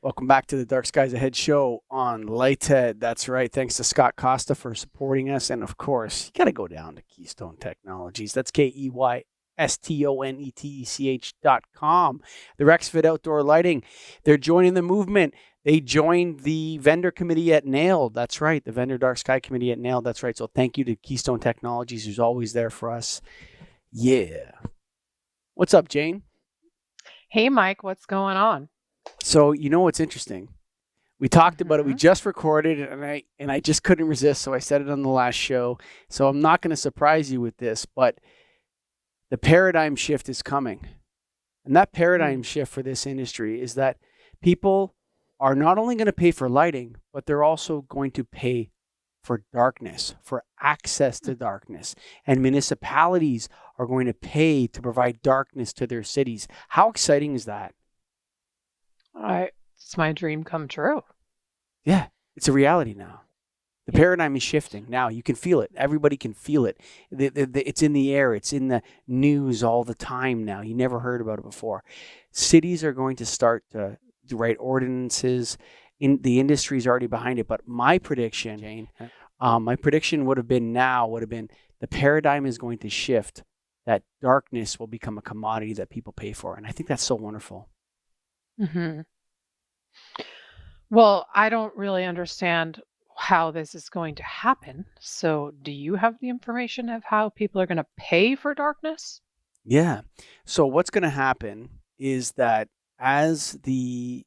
Welcome back to the Dark Skies Ahead show on Lighthead. That's right. Thanks to Scott Costa for supporting us. And of course, you got to go down to Keystone Technologies. That's KEYSTONETECH.com. The Rexfit Outdoor Lighting. They're joining the movement. They joined the vendor committee at NAILED. That's right. The Vendor Dark Sky Committee at NAILED. That's right. So thank you to Keystone Technologies, who's always there for us. Yeah. What's up, Jane? Hey, Mike, what's going on? So you know what's interesting? We talked about it. We just recorded it, and I just couldn't resist, so I said it on the last show. So I'm not going to surprise you with this, but the paradigm shift is coming. And that paradigm shift for this industry is that people are not only going to pay for lighting, but they're also going to pay for darkness, for access to darkness. And municipalities are going to pay to provide darkness to their cities. How exciting is that? It's my dream come true. Yeah, it's a reality now. The paradigm is shifting now. You can feel it. Everybody can feel it. It's in the air. It's in the news all the time now. You never heard about it before. Cities are going to start to write ordinances. The industry is already behind it. But my prediction, Jane, would have been the paradigm is going to shift. That darkness will become a commodity that people pay for. And I think that's so wonderful. Mm-hmm. Well, I don't really understand how this is going to happen. So do you have the information of how people are going to pay for darkness? Yeah. So what's going to happen is that as the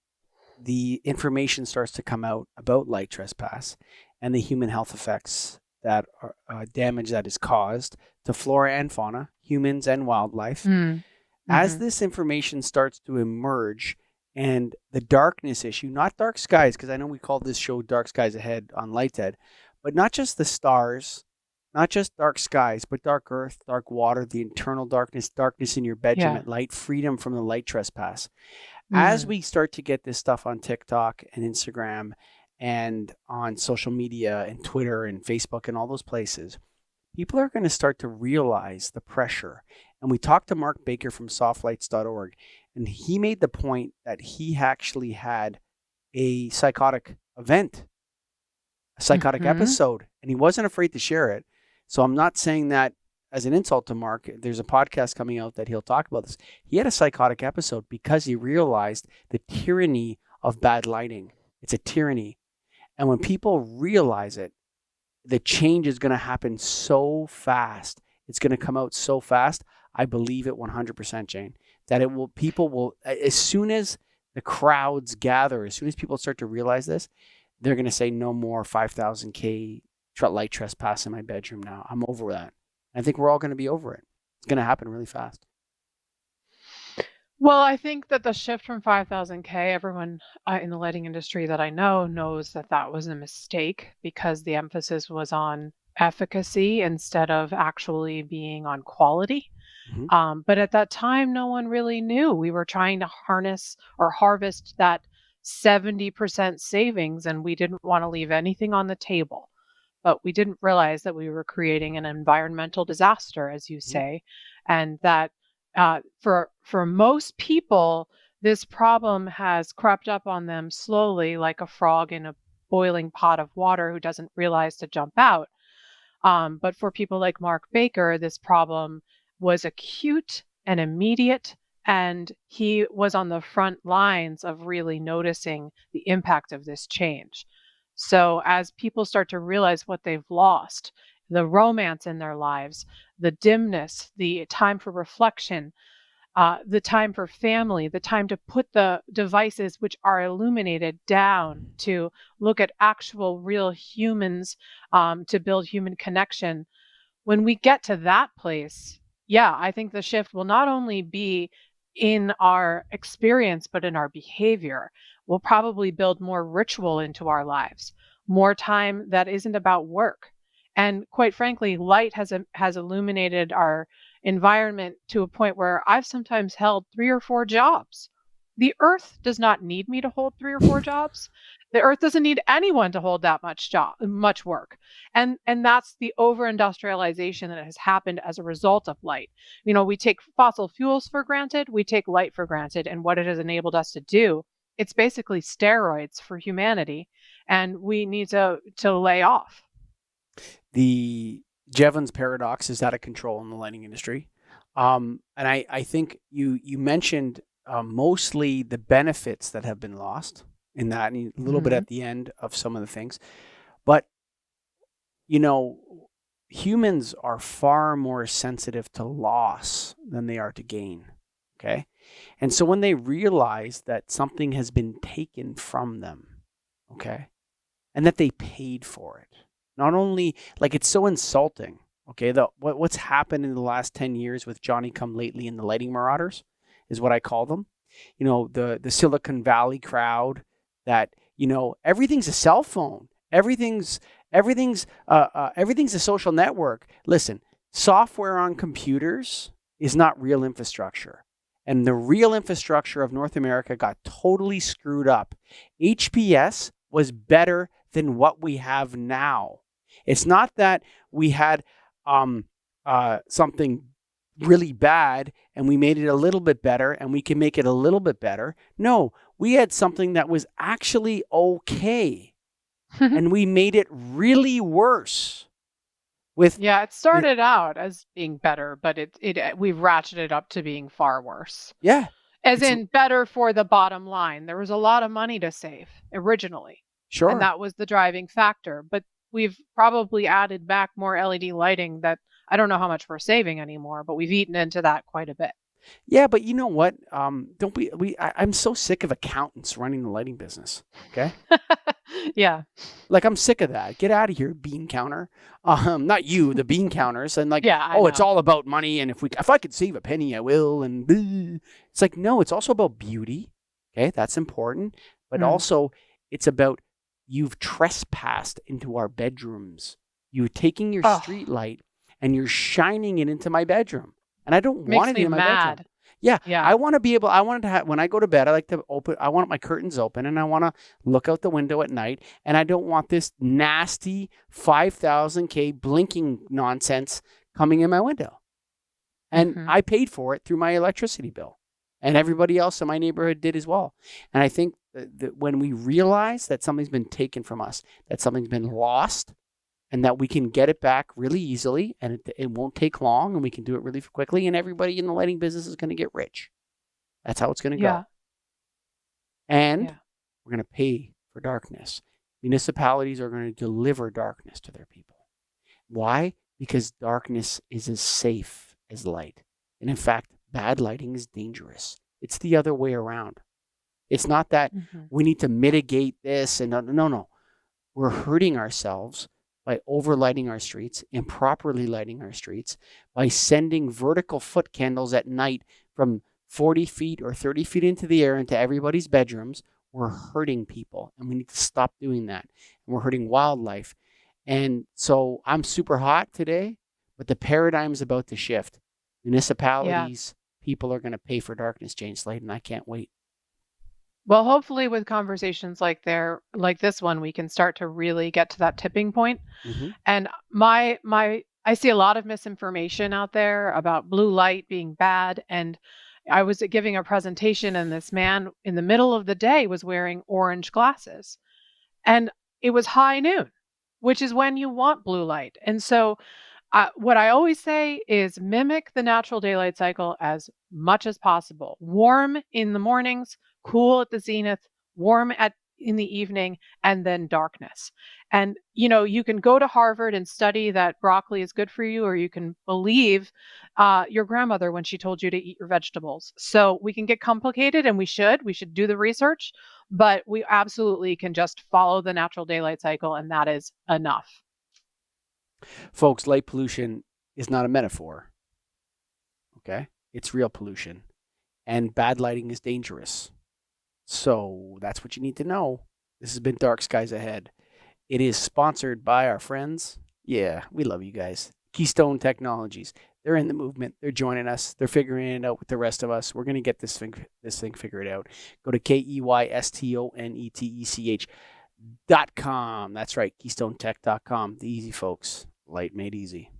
information starts to come out about light trespass and the human health effects that are damage that is caused to flora and fauna, humans and wildlife, as this information starts to emerge, and the darkness issue, not dark skies, because I know we called this show Dark Skies Ahead on Lighthead, but not just the stars, not just dark skies, but dark earth, dark water, the internal darkness, darkness in your bedroom at light, freedom from the light trespass. As we start to get this stuff on TikTok and Instagram and on social media and Twitter and Facebook and all those places, people are going to start to realize the pressure. And we talked to Mark Baker from softlights.org, and he made the point that he actually had a psychotic event, a psychotic episode, and he wasn't afraid to share it. So I'm not saying that as an insult to Mark. There's a podcast coming out that he'll talk about this. He had a psychotic episode because he realized the tyranny of bad lighting. It's a tyranny. And when people realize it, the change is going to happen so fast. It's going to come out so fast. I believe it 100%, Jane, that people will, as soon as the crowds gather, as soon as people start to realize this, they're going to say no more 5,000 K light trespass in my bedroom now. I'm over that. I think we're all going to be over it. It's going to happen really fast. Well, I think that the shift from 5,000K, everyone in the lighting industry that I know knows that that was a mistake because the emphasis was on efficacy instead of actually being on quality. But at that time, no one really knew. We were trying to harness or harvest that 70% savings, and we didn't want to leave anything on the table. But we didn't realize that we were creating an environmental disaster, as you say, and that for most people, this problem has crept up on them slowly, like a frog in a boiling pot of water who doesn't realize to jump out. But for people like Mark Baker, this problem was acute and immediate, and he was on the front lines of really noticing the impact of this change. So as people start to realize what they've lost, the romance in their lives, the dimness, the time for reflection, the time for family, the time to put the devices which are illuminated down to look at actual real humans, to build human connection. When we get to that place, I think the shift will not only be in our experience, but in our behavior. We'll probably build more ritual into our lives, more time that isn't about work. And quite frankly, light has illuminated our environment to a point where I've sometimes held 3 or 4 jobs. The earth does not need me to hold 3 or 4 jobs. The earth doesn't need anyone to hold that much work. And that's the over-industrialization that has happened as a result of light. We take fossil fuels for granted, we take light for granted and what it has enabled us to do. it's basically steroids for humanity, and we need to lay off. The Jevons paradox is out of control in the lighting industry. And I think you mentioned mostly the benefits that have been lost in that, and a little bit Mm-hmm. at the end of some of the things. But, you know, humans are far more sensitive to loss than they are to gain. Okay. And so when they realize that something has been taken from them, okay, and that they paid for it, not only like it's so insulting. Okay. What's happened in the last 10 years with Johnny come lately in the lighting marauders is what I call them. The Silicon Valley crowd that, everything's a cell phone. Everything's a social network. Listen, software on computers is not real infrastructure. And the real infrastructure of North America got totally screwed up. HPS was better than what we have now. It's not that we had something really bad and we made it a little bit better and we can make it a little bit better. No, we had something that was actually okay and we made it really worse with Yeah, it started out as being better, but we've ratcheted up to being far worse. yeah, As it's in better for the bottom line. There was a lot of money to save originally, and sure. that was the driving factor. But we've probably added back more LED lighting that I don't know how much we're saving anymore, but we've eaten into that quite a bit. Yeah, but you know what? Don't I'm so sick of accountants running the lighting business. Okay. Yeah. Like I'm sick of that. Get out of here, bean counter. Not you, the bean counters, and like, Yeah, I oh, it's know. all about money, and if I could save a penny, I will. And bleh. It's like, no, it's also about beauty. Okay, that's important, but Mm. also it's about you've trespassed into our bedrooms. You're taking your Oh, street light and you're shining it into my bedroom, and I don't want makes it me in my bedroom. mad. Yeah, Yeah. I want to be able. I want to have when I go to bed. I like to open. I want my curtains open, and I want to look out the window at night. And I don't want this nasty 5,000K blinking nonsense coming in my window. And Hmm. I paid for it through my electricity bill, and everybody else in my neighborhood did as well. And I think that when we realize that something's been taken from us, that something's been lost, and that we can get it back really easily and it won't take long and we can do it really quickly and everybody in the lighting business is going to get rich. That's how it's going to Yeah. go. And Yeah. we're going to pay for darkness. Municipalities are going to deliver darkness to their people. Why? Because darkness is as safe as light. And in fact, bad lighting is dangerous. It's the other way around. It's not that Hmm. we need to mitigate this and no. We're hurting ourselves by overlighting our streets, improperly lighting our streets, by sending vertical foot candles at night from 40 feet or 30 feet into the air into everybody's bedrooms. We're hurting people, and we need to stop doing that. And we're hurting wildlife. And so I'm super hot today, but the paradigm is about to shift. Yeah. Municipalities, people are going to pay for darkness, Jane Slade, and I can't wait. Well, hopefully with conversations like this one, we can start to really get to that tipping point. Mm-hmm. And I see a lot of misinformation out there about blue light being bad. And I was giving a presentation, and this man in the middle of the day was wearing orange glasses. And it was high noon, which is when you want blue light. And so what I always say is mimic the natural daylight cycle as much as possible. Warm in the mornings, cool at the zenith, warm at in the evening, and then darkness. And you can go to Harvard and study that broccoli is good for you, or you can believe your grandmother when she told you to eat your vegetables. So we can get complicated, and we should do the research, but we absolutely can just follow the natural daylight cycle, and that is enough. Folks, light pollution is not a metaphor. Okay? It's real pollution. And bad lighting is dangerous. So that's what you need to know. This has been Dark Skies Ahead. It is sponsored by our friends. Yeah, we love you guys. Keystone Technologies. They're in the movement. They're joining us. They're figuring it out with the rest of us. We're going to get this thing figured out. Go to KEYSTONETECH.com. That's right, KeystoneTech.com. The easy folks. Light made easy.